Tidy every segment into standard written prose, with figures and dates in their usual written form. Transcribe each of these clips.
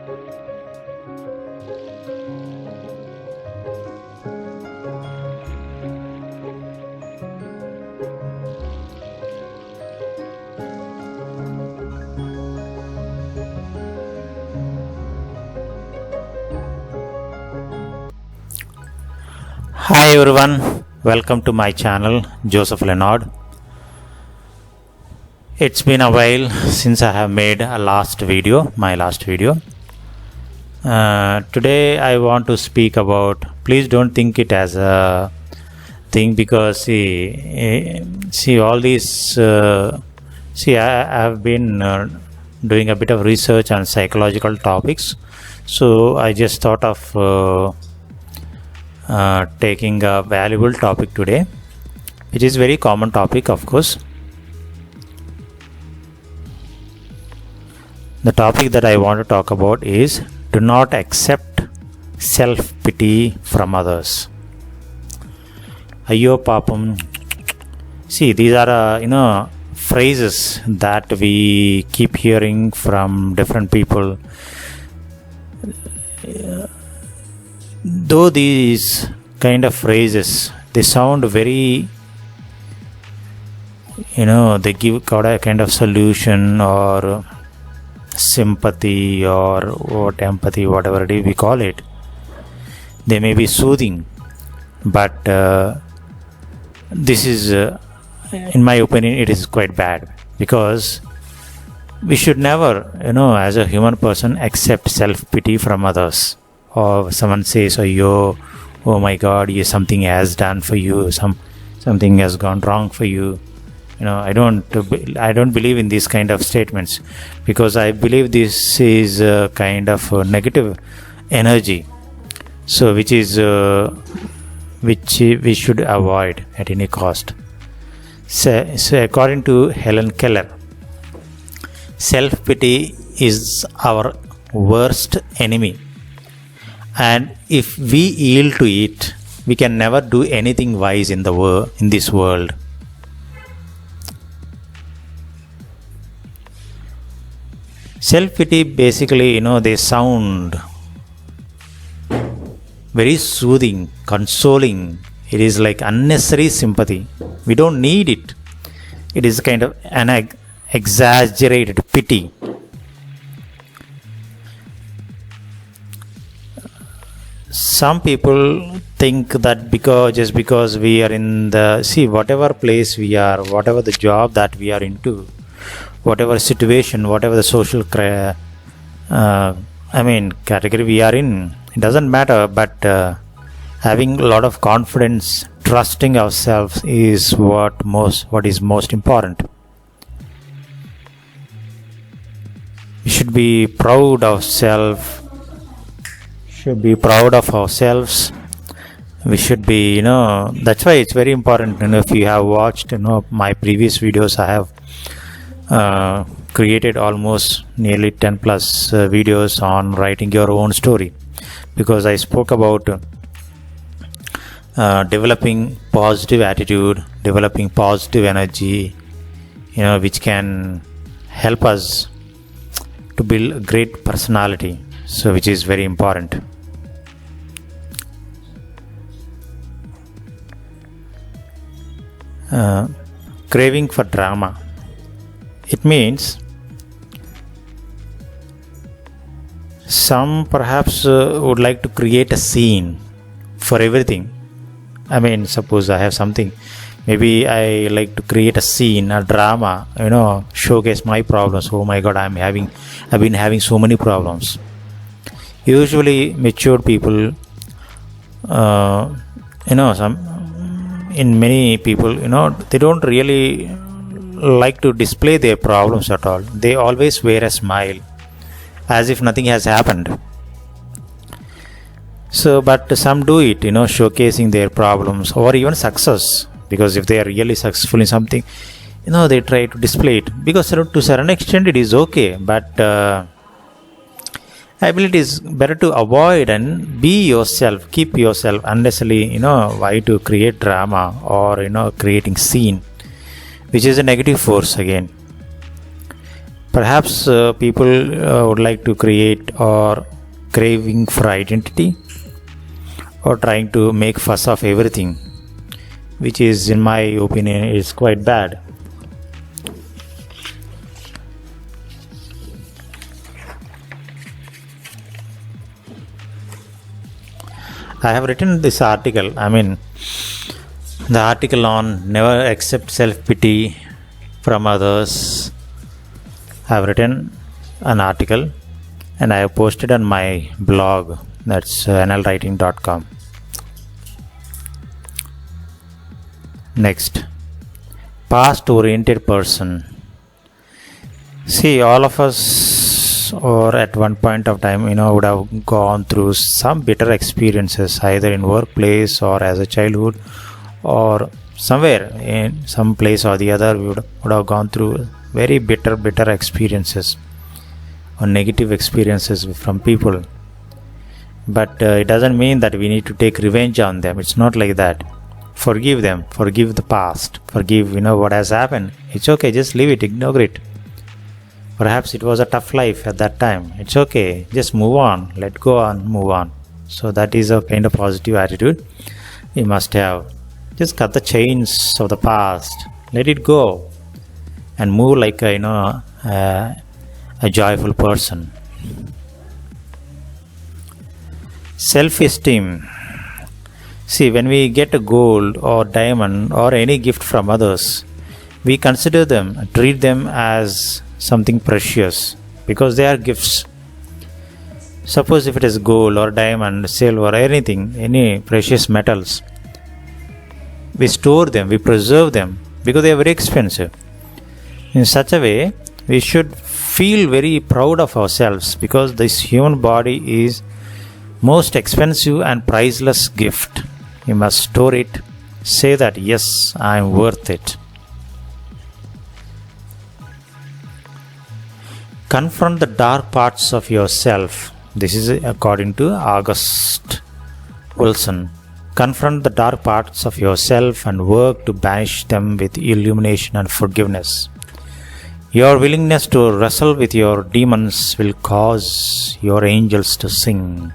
Hi everyone, welcome to my channel Joseph Leonard. It's been a while since I have made my last video. Today I want to speak about, please don't think it as a thing because see all these, I have been doing a bit of research on psychological topics, so I just thought of taking a valuable topic today, which is very common topic, of course. The topic that I want to talk about is do not accept self-pity from others. Ayyo papam. See, these are phrases that we keep hearing from different people. Though these kind of phrases, they sound very, they give a kind of solution or sympathy or what empathy, whatever it is we call it. They may be soothing, but this is, in my opinion, it is quite bad, because we should never, as a human person, accept self-pity from others. Or someone says, oh my God, something has done for you, something has gone wrong for you. I don't believe in these kind of statements, because I believe this is a kind of negative energy, so which we should avoid at any cost. So according to Helen Keller, self-pity is our worst enemy. And if we yield to it, we can never do anything wise in this world. Self-pity, basically, they sound very soothing, consoling. It is like unnecessary sympathy. We don't need it. It is kind of an exaggerated pity. Some people think that just because we are in whatever place we are, whatever the job that we are into, whatever situation, whatever the social category we are in, it doesn't matter, but having a lot of confidence, trusting ourselves is what is most important. We should be proud of ourselves. We should be, that's why it's very important. If you have watched, my previous videos, I have created almost nearly 10 plus videos on writing your own story, because I spoke about developing positive attitude, developing positive energy, which can help us to build a great personality, so which is very important. Craving for drama. It means some perhaps would like to create a scene for everything. Suppose I have something, maybe I like to create a scene, a drama, showcase my problems. Oh my God, I've been having so many problems. Usually mature people, many people, they don't really like to display their problems at all. They always wear a smile as if nothing has happened. So, but some do it, showcasing their problems or even success, because if they are really successful in something, they try to display it, because to a certain extent it is okay, but I believe it is better to avoid and be yourself, keep yourself unnecessarily, why to create drama or, creating scene, which is a negative force again. Perhaps people would like to create or craving for identity or trying to make fuss of everything, which is, in my opinion, is quite bad. I have written this article. The article on never accept self-pity from others. I have written an article and I have posted on my blog, that's nlwriting.com. Next, past oriented person. See, all of us, or at one point of time, would have gone through some bitter experiences, either in workplace or as a childhood, or somewhere in some place or the other. We would have gone through very bitter experiences or negative experiences from people. But it doesn't mean that we need to take revenge on them. It's not like that. Forgive them, forgive the past, forgive what has happened. It's okay, just leave it, ignore it. Perhaps it was a tough life at that time. It's okay, just move on, let go on, move on. So that is a kind of positive attitude we must have. Just cut the chains of the past, let it go, and move like a joyful person. Self-esteem. See, when we get a gold or diamond or any gift from others, we consider them, treat them as something precious because they are gifts. Suppose if it is gold or diamond, silver, or anything, any precious metals, we store them, we preserve them because they are very expensive. In such a way, we should feel very proud of ourselves because this human body is most expensive and priceless gift. You must store it. Say that, yes, I am worth it. Confront the dark parts of yourself. This is according to August Wilson. Confront the dark parts of yourself and work to banish them with illumination and forgiveness. Your willingness to wrestle with your demons will cause your angels to sing.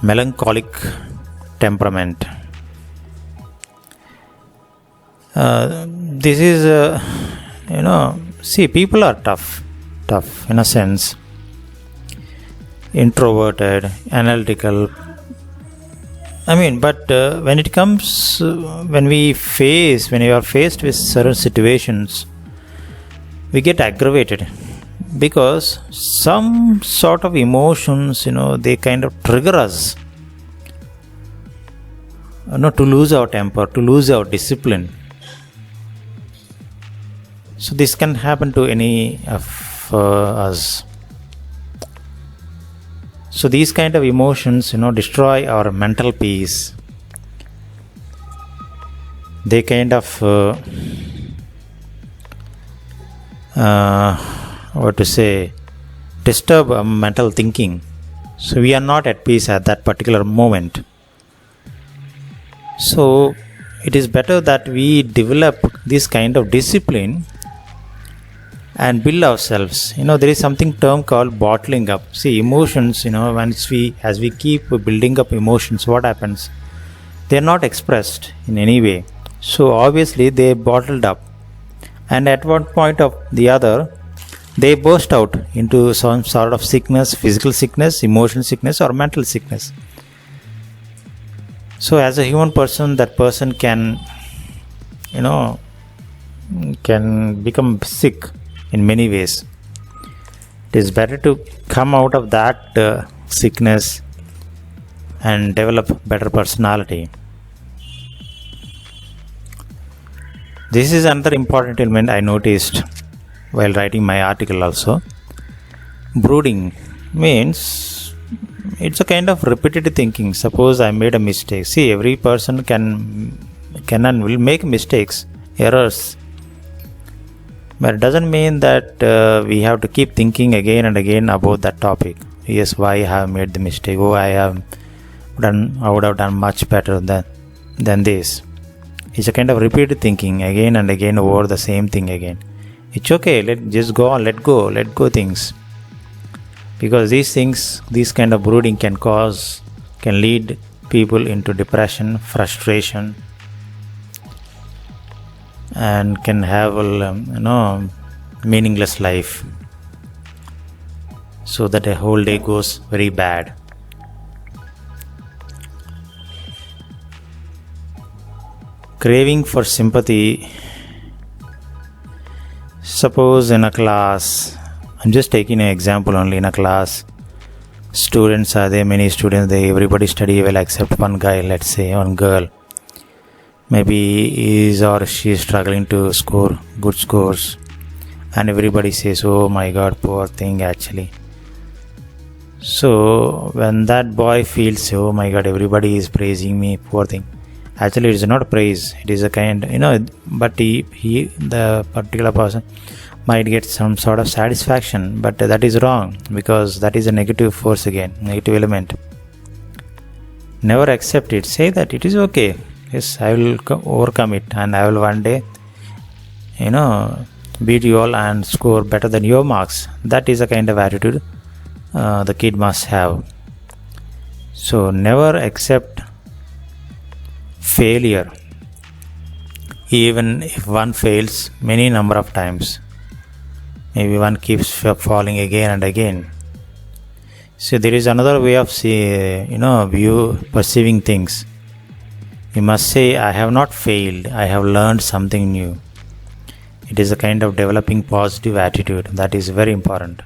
Melancholic temperament. This is, see, people are tough in a sense, introverted, analytical. But when it comes, when you are faced with certain situations, we get aggravated because some sort of emotions, they kind of trigger us, to lose our temper, to lose our discipline. So this can happen to any of us. So these kind of emotions, destroy our mental peace. They kind of, disturb our mental thinking. So we are not at peace at that particular moment. So it is better that we develop this kind of discipline and build ourselves. There is something term called bottling up. See, emotions, as we keep building up emotions, what happens? They are not expressed in any way. So obviously they bottled up. And at one point of the other, they burst out into some sort of sickness, physical sickness, emotional sickness, or mental sickness. So as a human person, that person can become sick in many ways. It is better to come out of that sickness and develop better personality. This is another important element I noticed while writing my article also. Brooding means it's a kind of repetitive thinking. Suppose I made a mistake. See, every person can and will make mistakes, errors. But it doesn't mean that we have to keep thinking again and again about that topic. Yes, why I have made the mistake? I would have done much better than this. It's a kind of repeated thinking again and again over the same thing again. It's okay, just go on, let go things. Because these things, this kind of brooding can lead people into depression, frustration, and can have a meaningless life. So that a whole day goes very bad. Craving for sympathy. Suppose in a class, I'm just taking an example only. In a class, students are there, many students, everybody study well except one guy, let's say, one girl. Maybe he is or she is struggling to score good scores, and everybody says, oh my god, poor thing actually. So when that boy feels, oh my god, everybody is praising me, poor thing. Actually, it is not praise, it is a kind, but the particular person might get some sort of satisfaction, but that is wrong, because that is a negative force again, negative element. Never accept it. Say that it is okay. Yes, I will overcome it, and I will one day, beat you all and score better than your marks. That is a kind of attitude the kid must have. So never accept failure, even if one fails many number of times. Maybe one keeps falling again and again. So there is another way of perceiving things. You must say, I have not failed, I have learned something new. It is a kind of developing positive attitude. That is very important.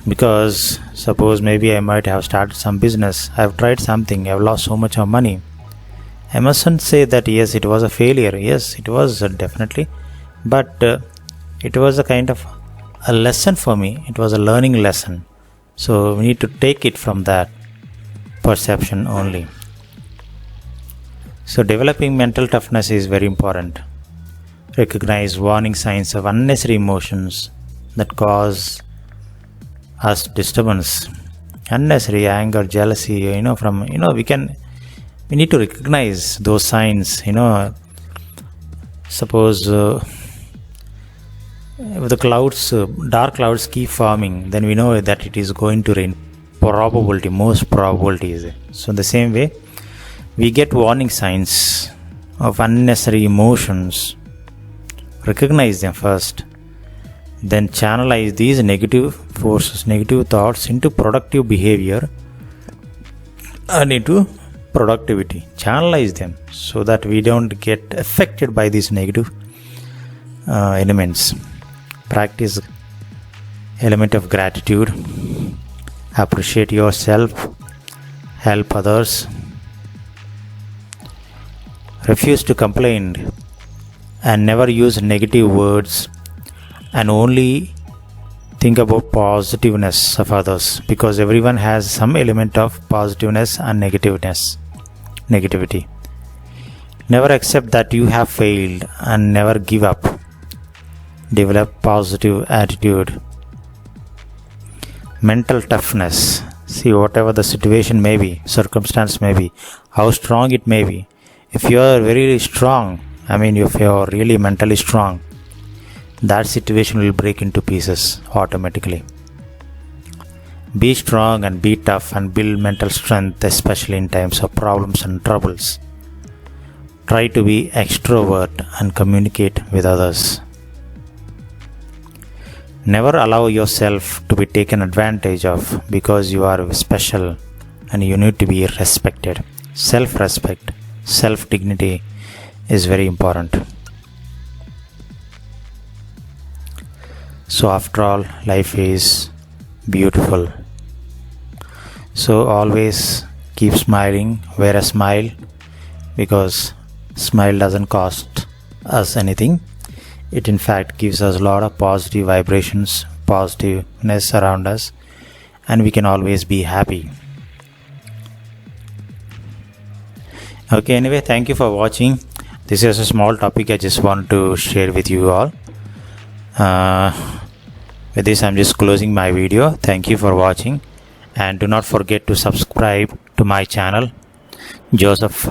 Because suppose maybe I might have started some business, I have tried something, I have lost so much of money. I mustn't say that yes, it was a failure. Yes, it was definitely. But it was a kind of a lesson for me. It was a learning lesson. So we need to take it from that perception only. So developing mental toughness is very important. Recognize warning signs of unnecessary emotions that cause us disturbance. Unnecessary anger, jealousy, we need to recognize those signs. Suppose if the clouds, dark clouds keep forming, then we know that it is going to rain. Most probability is it. So in the same way, we get warning signs of unnecessary emotions. Recognize them first, then channelize these negative forces, negative thoughts into productive behavior and into productivity. Channelize them so that we don't get affected by these negative elements. Practice element of gratitude. Appreciate yourself. Help others. Refuse to complain and never use negative words, and only think about positiveness of others, because everyone has some element of positiveness and negativity. Never accept that you have failed and never give up. Develop positive attitude. Mental toughness. See, whatever the situation may be, circumstance may be, how strong it may be. If you are very strong, if you are really mentally strong, that situation will break into pieces automatically. Be strong and be tough and build mental strength, especially in times of problems and troubles. Try to be extrovert and communicate with others. Never allow yourself to be taken advantage of, because you are special and you need to be respected. Self-respect, self-dignity is very important. So after all, life is beautiful. So always keep smiling, wear a smile, because smile doesn't cost us anything. It in fact gives us a lot of positive vibrations, positiveness around us, and we can always be happy. Okay, anyway, thank you for watching. This is a small topic I just want to share with you all. With this, I'm just closing my video. Thank you for watching, and do not forget to subscribe to my channel, Joseph.